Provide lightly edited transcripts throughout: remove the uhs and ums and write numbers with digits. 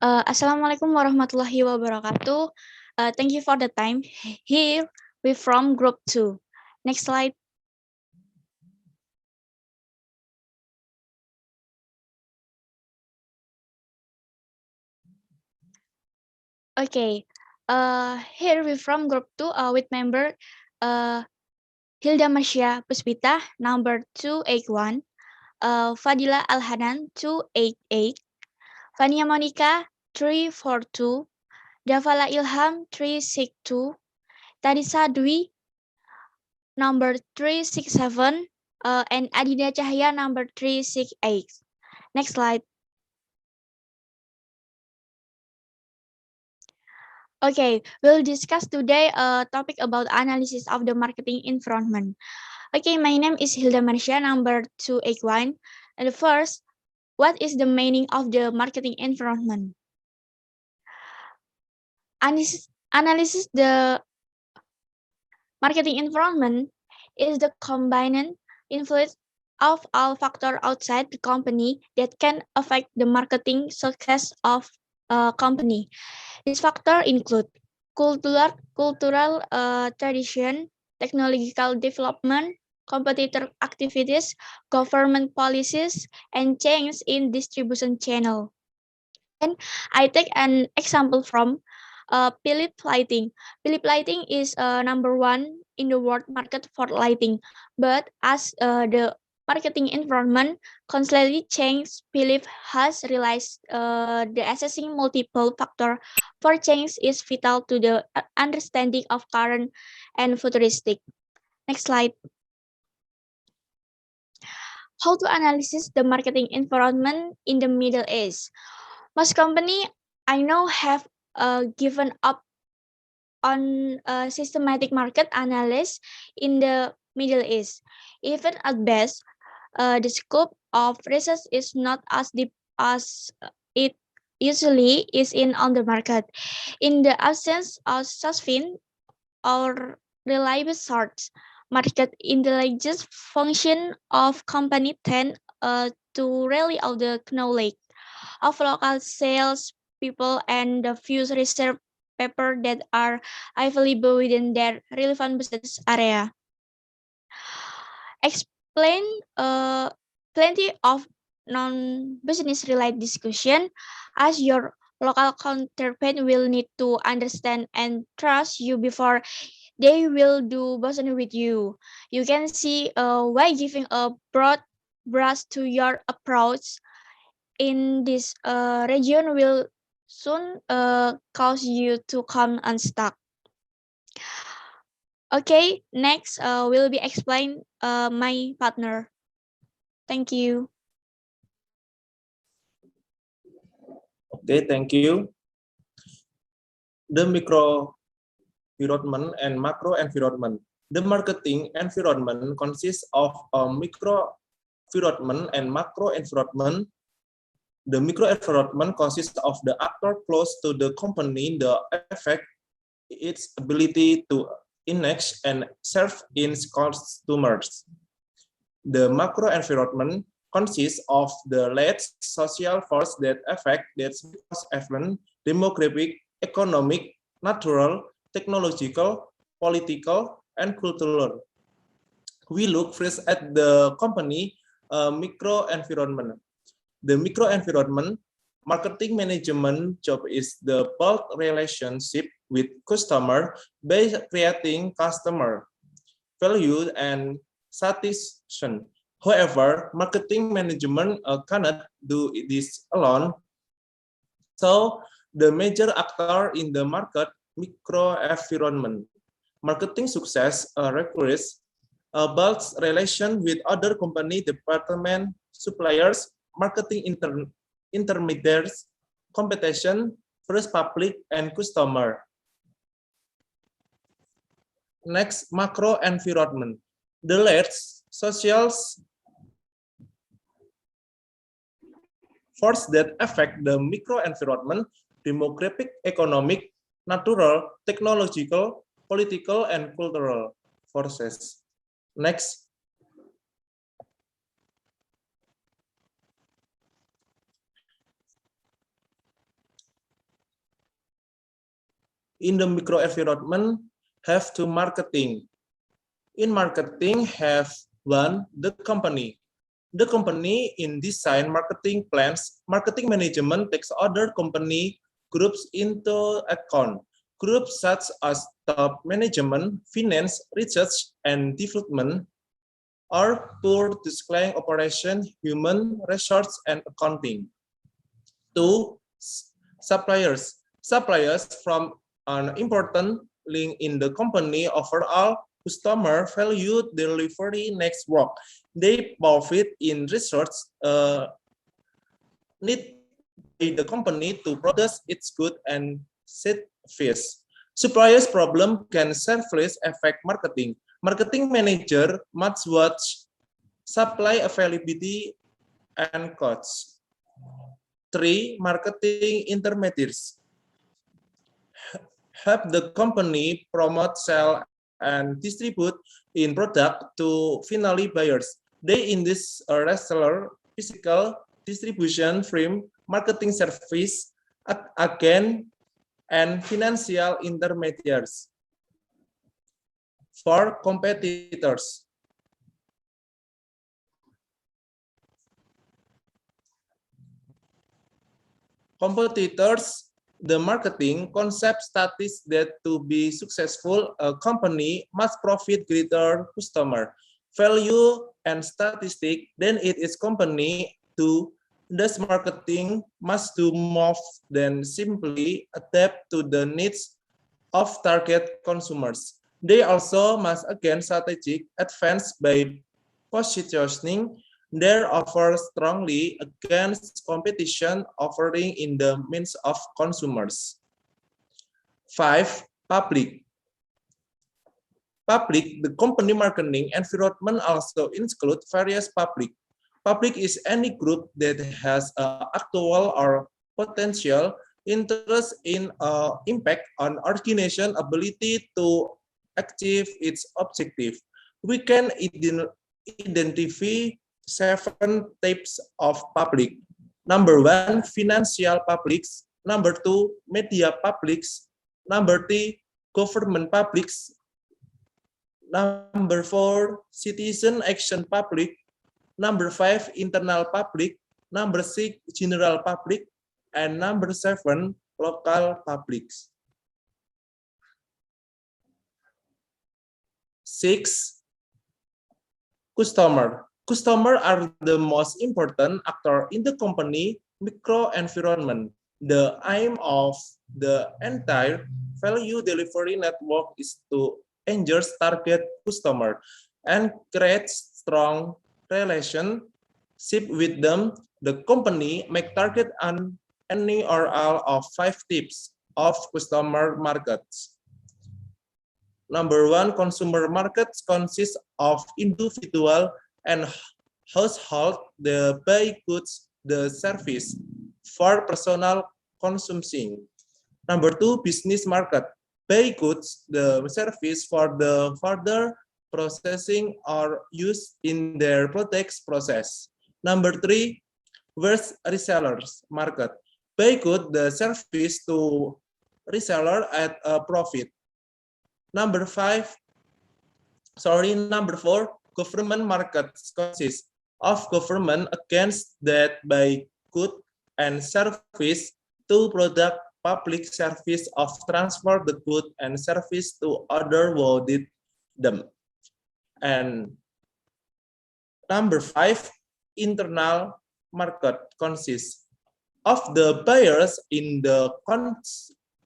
Assalamualaikum warahmatullahi wabarakatuh. Thank you for the time. Here we from group 2. Next slide. Okay. Here we from group 2 with member Hilda Masya Puspita number 281, Fadila Alhanan 288, Fania Monica 342, Davala Ilham 362, Tadisa Dwi number 367, and Adida Cahaya number 368. Next slide. Okay, we'll discuss today a topic about analysis of the marketing environment. Okay, my name is Hilda Marsha, number 281. And first, what is the meaning of the marketing environment? Analysis the marketing environment is the combined influence of all factors outside the company that can affect the marketing success of a company. These factors include cultural tradition, technological development, competitor activities, government policies, and change in distribution channel. And I take an example from Philips Lighting. Philips Lighting is number one in the world market for lighting, but as the marketing environment constantly changes, Philips has realized the assessing multiple factor for change is vital to the understanding of current and futuristic. Next slide. How to analyze the marketing environment in the Middle East. Most company I know have given up on systematic market analysis in the Middle East. Even at best, the scope of research is not as deep as it usually is in on the market. In the absence of sustained or reliable source, market intelligence function of company tend to rely on the knowledge of local sales people and the few reserve paper that are available within their relevant business area. Explain plenty of non-business related discussion as your local counterpart will need to understand and trust you before they will do business with you. You can see why giving a broad brush to your approach in this region will soon cause you to come unstuck. Okay, next will be explained my partner. Thank you. Okay, thank you. The micro environment and macro environment. The marketing environment consists of a micro environment and macro environment. The micro environment consists of the actor close to the company, the effect, its ability to engage and serve its customers. The macro environment consists of the large social force that affect that event, demographic, economic, natural, technological, political, and cultural. We look first at the company micro environment. The micro environment marketing management job is the build relationship with customer by creating customer value and satisfaction. However, marketing management cannot do this alone. So the major actor in the market micro environment. Marketing success requires builds relation with other company, department, suppliers, marketing intermediaries, competition, first public, and customer. Next, macro environment. The large social force that affect the micro environment, demographic, economic, natural, technological, political, and cultural forces. Next. In the microenvironment, have two marketing. In marketing, have one, the company. The company in design marketing plans, marketing management takes other company groups into account. Groups such as top management, finance, research, and development are poor displaying operation, human resource, and accounting. Two, suppliers. Suppliers from an important link in the company overall customer value delivery network. They profit in research need by the company to produce its good and service. Suppliers problem can selfless affect marketing. Marketing manager must watch supply availability and costs. 3. Marketing intermediaries. Help the company promote, sell, and distribute in product to finally buyers. They in this reseller, physical distribution frame, marketing service, again, and financial intermediaries. For competitors. Competitors, the marketing concept states that to be successful, a company must profit greater customer value and statistic than it is company to. Thus, marketing must do more than simply adapt to the needs of target consumers. They also must again strategic advance by positioning their offer strongly against competition offering in the means of consumers. 5. Public. Public, the company marketing environment also include various public. Public is any group that has actual or potential interest in impact on organization ability to achieve its objective. We can identify 7 types of public. Number 1, financial publics. Number 2, media publics. Number 3, government publics. Number 4, citizen action public. Number 5, internal public. Number 6, general public. And number 7, local publics. 6, customer. Customers are the most important actor in the company microenvironment. The aim of the entire value delivery network is to engage target customer and create strong relationship with them. The company may target on any or all of 5 types of customer markets. Number 1, consumer markets consists of individual and household, the buy goods, the service for personal consumption. Number 2, business market, buy goods, the service for the further processing or use in their products process. Number 3, resellers market, buy good, the service to reseller at a profit. Number 4, government markets consists of government against that by good and service to product public service of transfer the good and service to other worlded them. And number 5, internal market consists of the buyers in the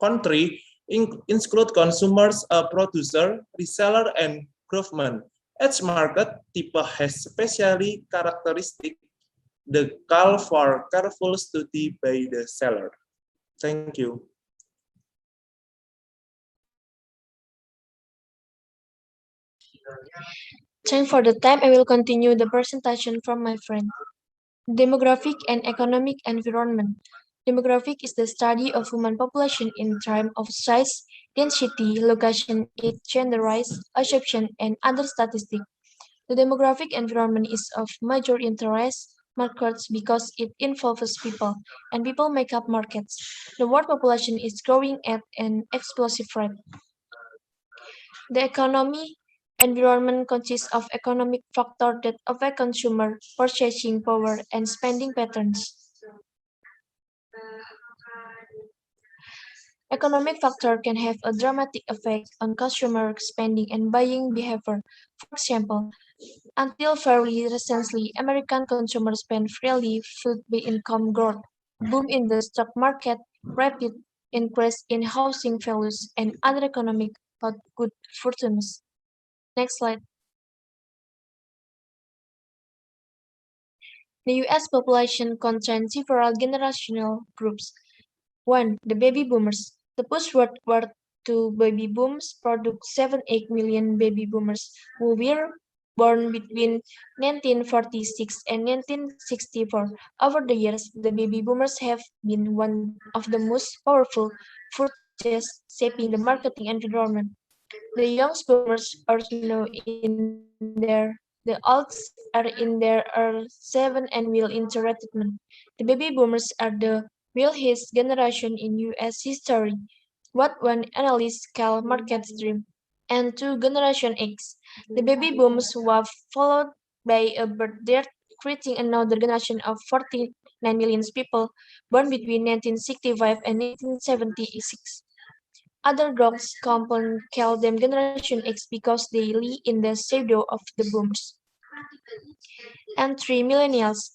country include consumers, producer, reseller, and government. Each market type has specially characteristic the call for careful study by the seller. Thank you. Thanks for the time. I will continue the presentation from my friend. Demographic and economic environment. Demographic is the study of human population in terms of size, density, location, age, gender, race, assumption, and other statistics. The demographic environment is of major interest markets because it involves people, and people make up markets. The world population is growing at an explosive rate. The economy environment consists of economic factors that affect consumer purchasing power and spending patterns. Economic factors can have a dramatic effect on consumer spending and buying behavior. For example, until fairly recently, American consumers spent freely fueled by income growth, boom in the stock market, rapid increase in housing values, and other economic good fortunes. Next slide. The U.S. population contains several generational groups. 1. The baby boomers. The post-World War II baby booms produced 7-8 million baby boomers who were born between 1946 and 1964. Over the years, the baby boomers have been one of the most powerful forces shaping the marketing environment. The young boomers are now in their the olds are in their early 7 and will enter retirement. The baby boomers are the wealthiest generation in U.S. history, what one analyst calls market dream. And 2. Generation X. The baby booms were followed by a birth dearth, creating another generation of 49 million people born between 1965 and 1976. Other groups call them Generation X because they lie in the shadow of the boomers. And 3. Millennials.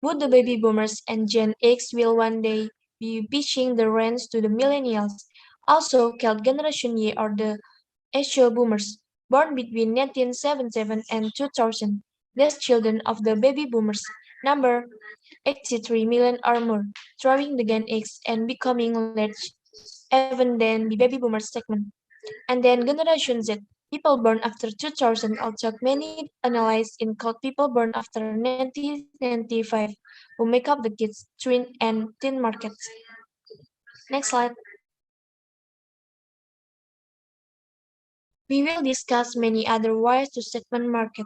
Both the baby boomers and Gen X will one day be pitching the reins to the millennials, also called Generation Y or the Asia boomers, born between 1977 and 2000. These children of the baby boomers number 83 million or more, throwing the Gen X and becoming large even than the baby boomers segment. And then Generation Z, people born after 2000, although many analysts include people born after 1995, who make up the kids, twin, and teen markets. Next slide. We will discuss many other ways to segment market.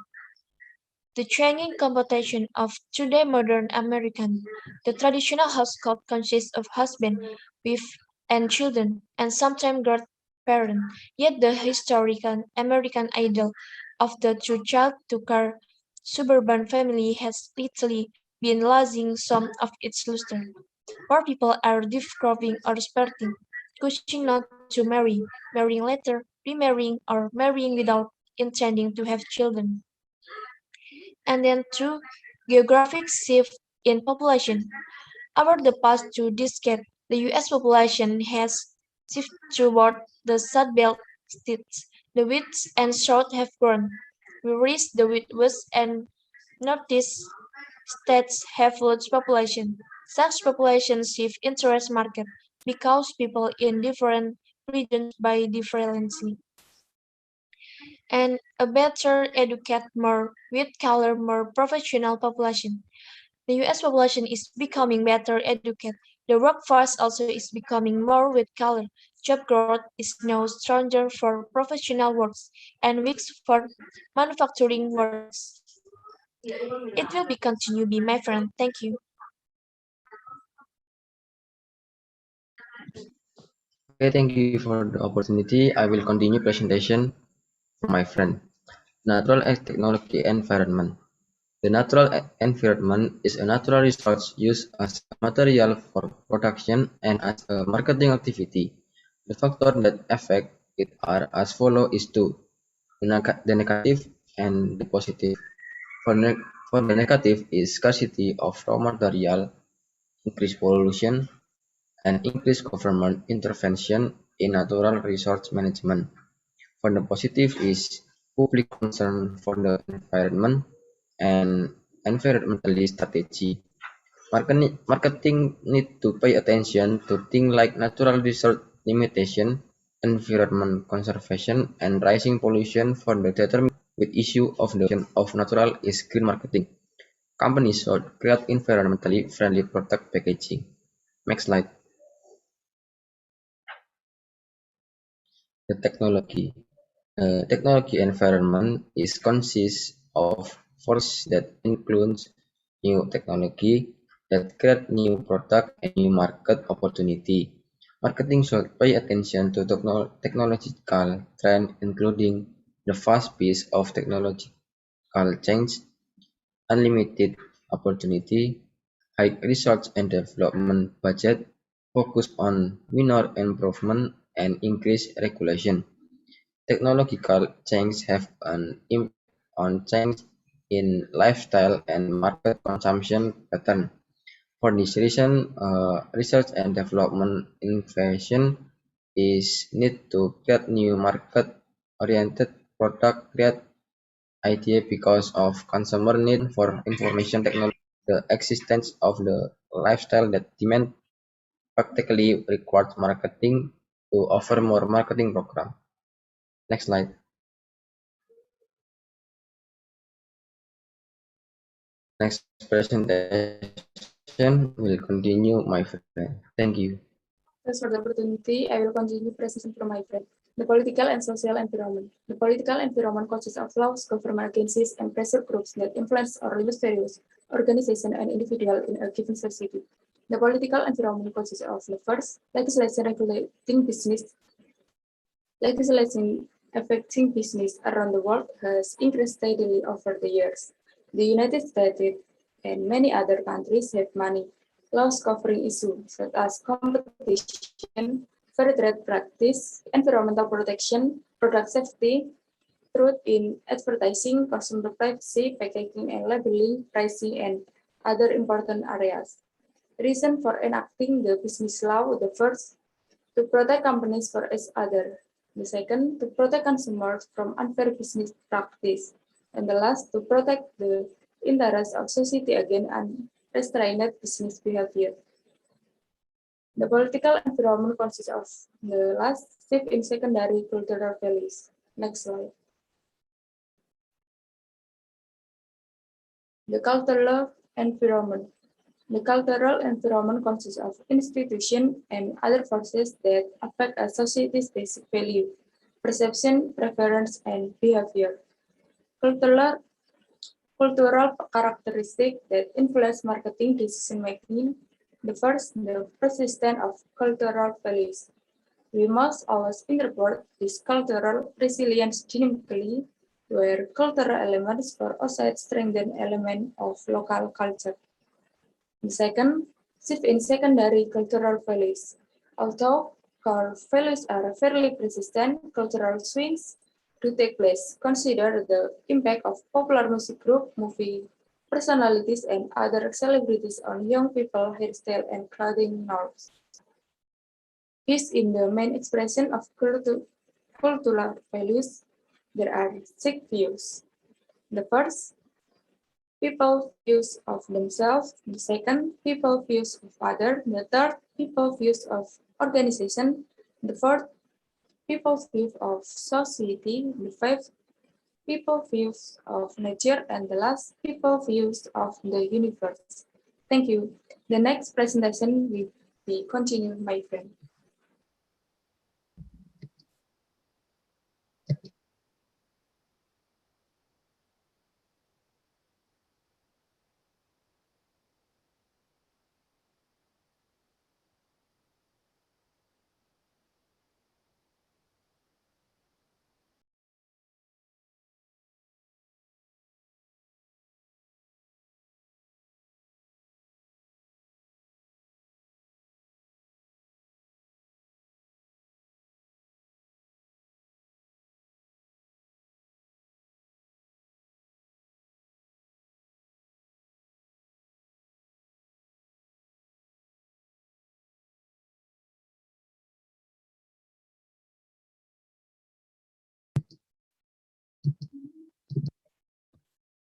The changing composition of today modern American. The traditional household consists of husband, wife, and children, and sometimes grandparents. Yet the historical American ideal of the true child to car suburban family has lately been losing some of its luster. More people are discovering or sparking, choosing not to marry, marrying later, remarrying, or marrying without intending to have children. And then 2. Geographic shift in population. Over the past 2 decades, the U.S. population has shifted toward the South Belt states. The West and South have grown, whereas the West and Northeast states have large population. Such population shift interest market because people in different regions buy differently. And a better educated, more white-collar, more professional population. The U.S. population is becoming better educated. The workforce also is becoming more white-collar. Job growth is now stronger for professional works and weak for manufacturing works. It will be continue be my friend. Thank you. Okay, thank you for the opportunity. I will continue presentation from my friend. Natural and technology environment. The natural environment is a natural resource used as a material for production and as a marketing activity. The factors that affect it are as follows is two, the negative and the positive. For the negative is scarcity of raw material, increased pollution, and increased government intervention in natural resource management. For the positive is public concern for the environment and environmental strategy. Marketing need to pay attention to things like natural resource limitation, environment conservation, and rising pollution for the determined with issue of the of natural is green marketing. Companies should create environmentally friendly product packaging. Next slide. The technology. Technology environment is consists of forces that includes new technology that create new product and new market opportunity. Marketing should pay attention to technological trends, including the fast pace of technological change, unlimited opportunity, high research and development budget, focus on minor improvement, and increased regulation. Technological change have an impact on change in lifestyle and market consumption pattern. For this reason, research and development innovation is need to create new market-oriented product, create idea because of consumer need for information technology. The existence of the lifestyle that demand practically requires marketing to offer more marketing program. Next slide. Next presentation will continue my friend. Thank you. Thanks for the opportunity. I will continue presentation from my friend. The political and social environment. The political environment consists of laws, government agencies, and pressure groups that influence or limit various organizations and individuals in a given society. The political environment consists of the first, legislation regulating business. Legislation affecting business around the world has increased steadily over the years. The United States and many other countries have many laws covering issues such as competition, fair trade practice, environmental protection, product safety, truth in advertising, consumer privacy, packaging and labeling, pricing, and other important areas. Reason for enacting the business law: the first, to protect companies for each other; the second, to protect consumers from unfair business practice; and the last, to protect the interests of society against unrestrained business behavior. The political environment consists of the last shift in secondary cultural values. Next slide. The cultural environment. The cultural environment consists of institutions and other forces that affect a society's basic value, perception, preference, and behavior. Cultural characteristics that influence marketing decision-making. The first, the persistence of cultural values. We must always interpret this cultural resilience dynamically, where cultural elements for outside strengthen element of local culture. The second, shift in secondary cultural values. Although core values are fairly persistent, cultural swings do take place. Consider the impact of popular music group, movie personalities, and other celebrities on young people, hairstyle, and clothing norms. Is in the main expression of cultural values, there are 6 views. The first, people views of themselves; the second, people views of others; the third, people views of organization; the fourth, people's view of society; the fifth, people views of nature; and the last, people views of the universe. Thank you. The next presentation will be continued, my friend.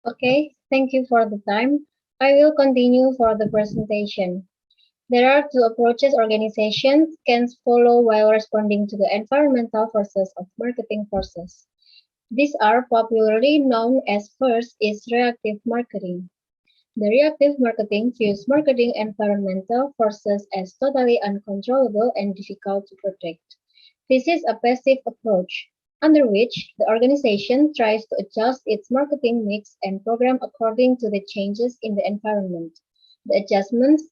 Okay, thank you for the time. I will continue for the presentation. There are 2 approaches organizations can follow while responding to the environmental forces of marketing forces. These are popularly known as: first is reactive marketing. The reactive marketing views marketing environmental forces as totally uncontrollable and difficult to predict. This is a passive approach. under which the organization tries to adjust its marketing mix and program according to the changes in the environment. The adjustments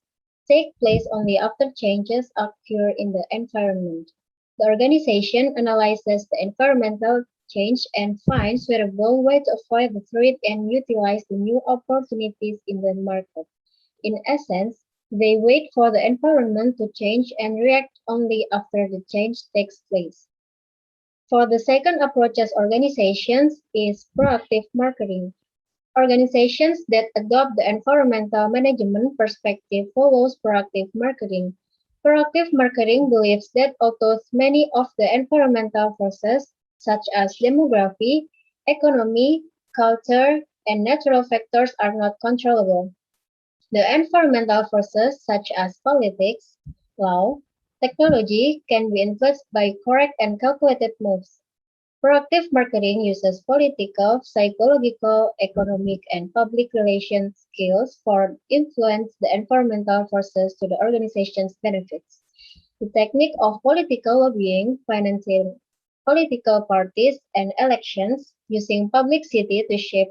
take place only after changes occur in the environment. The organization analyzes the environmental change and finds suitable way to avoid the threat and utilize the new opportunities in the market. In essence, they wait for the environment to change and react only after the change takes place. For the second approach as organizations is proactive marketing. Organizations that adopt the environmental management perspective follows proactive marketing. Proactive marketing believes that although many of the environmental forces, such as demography, economy, culture, and natural factors are not controllable, the environmental forces such as politics, law, technology can be influenced by correct and calculated moves. Proactive marketing uses political, psychological, economic, and public relations skills for influence the environmental forces to the organization's benefits. The technique of political lobbying, financing political parties and elections, using publicity to shape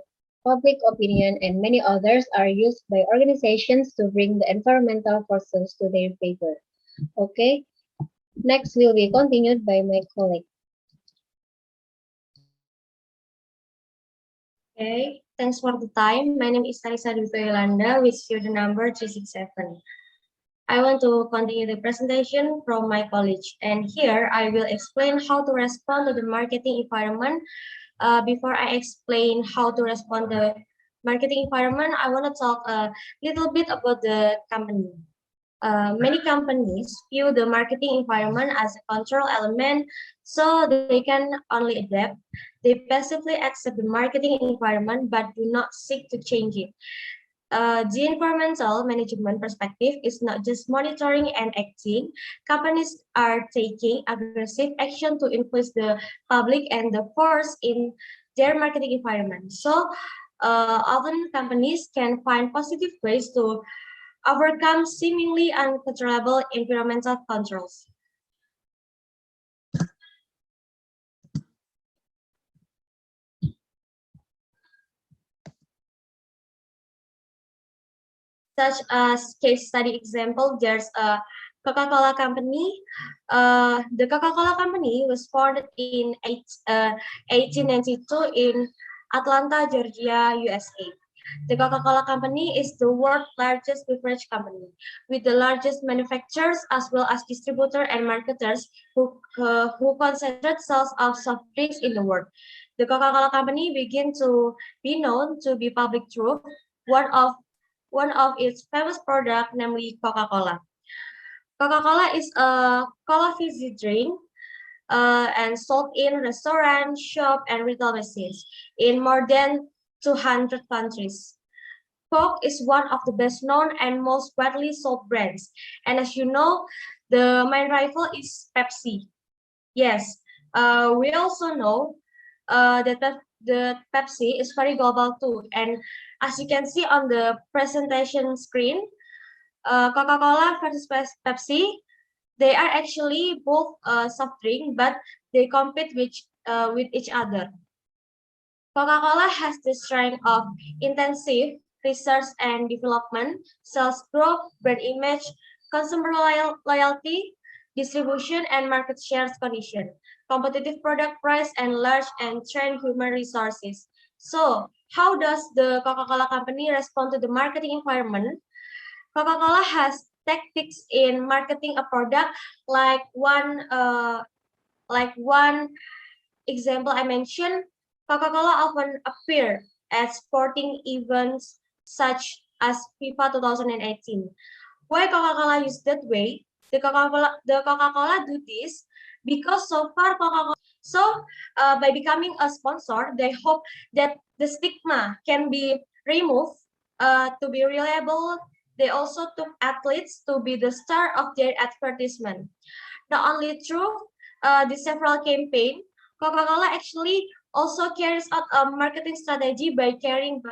public opinion, and many others are used by organizations to bring the environmental forces to their favor. Okay, next will be continued by my colleague. Okay, thanks for the time. My name is Tarisa Dwi Yolanda with student number 367. I want to continue the presentation from my college, and here I will explain how to respond to the marketing environment. Before I explain how to respond to the marketing environment, I want to talk a little bit about the company. Many companies view the marketing environment as a control element, so they can only adapt. They passively accept the marketing environment but do not seek to change it. The environmental management perspective is not just monitoring and acting. Companies are taking aggressive action to influence the public and the force in their marketing environment. So often companies can find positive ways to overcome seemingly uncontrollable environmental controls. Such as case study example, there's a Coca-Cola company. The Coca-Cola company was founded in 1892 in Atlanta, Georgia, USA. The Coca-Cola company is the world's largest beverage company, with the largest manufacturers as well as distributors and marketers who concentrate sales of soft drinks in the world. The Coca-Cola company began to be known to be public through one of its famous products, namely Coca-Cola. Coca-Cola is a cola fizzy drink and sold in restaurants, shops, and retail machines in more than 200 countries. Coke is one of the best known and most widely sold brands. And as you know, the main rival is Pepsi. Yes, we also know that the Pepsi is very global too. And as you can see on the presentation screen, Coca-Cola versus Pepsi, they are actually both soft drink, but they compete with each other. Coca-Cola has the strength of intensive research and development, sales growth, brand image, consumer loyalty, distribution and market shares condition, competitive product price, and large and trained human resources. So, how does the Coca-Cola company respond to the marketing environment? Coca-Cola has tactics in marketing a product like one example I mentioned. Coca-Cola often appear at sporting events such as FIFA 2018. Why Coca-Cola use that way? The Coca-Cola do this because so far Coca-Cola. So by becoming a sponsor, they hope that the stigma can be removed to be reliable. They also took athletes to be the star of their advertisement. Not only through the several campaign, Coca-Cola actually also carries out a marketing strategy by carrying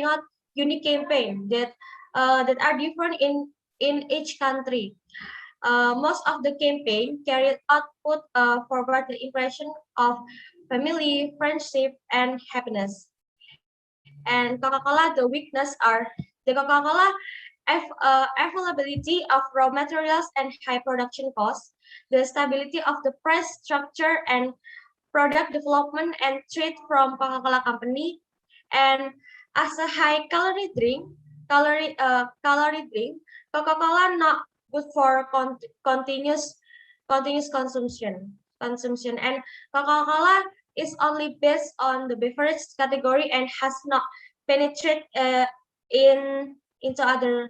out unique campaign that are different in each country. Most of the campaign carried out put forward the impression of family, friendship, and happiness. And Coca-Cola, the weakness are the Coca-Cola availability of raw materials and high production costs, the stability of the price structure and product development and trade from Coca-Cola Company, and as a high calorie drink, Coca-Cola not good for continuous consumption. And Coca-Cola is only based on the beverage category and has not penetrated into other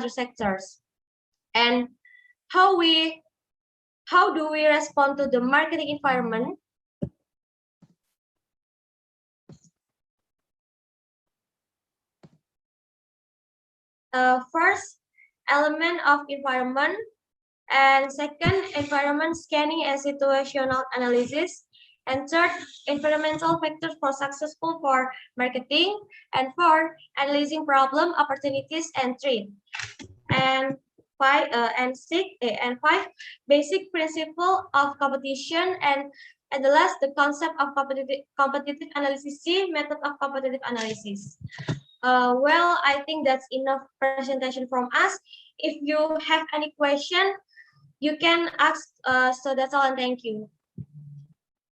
sectors. And how do we respond to the marketing environment? First, element of environment, and second, environment scanning and situational analysis, and third, environmental factors for successful for marketing, and four, analyzing problem, opportunities, and trend. And five, basic principle of competition, and the last, the concept of competitive analysis, method of competitive analysis. Well, I think that's enough presentation from us. If you have any question, you can ask. So that's all, and thank you.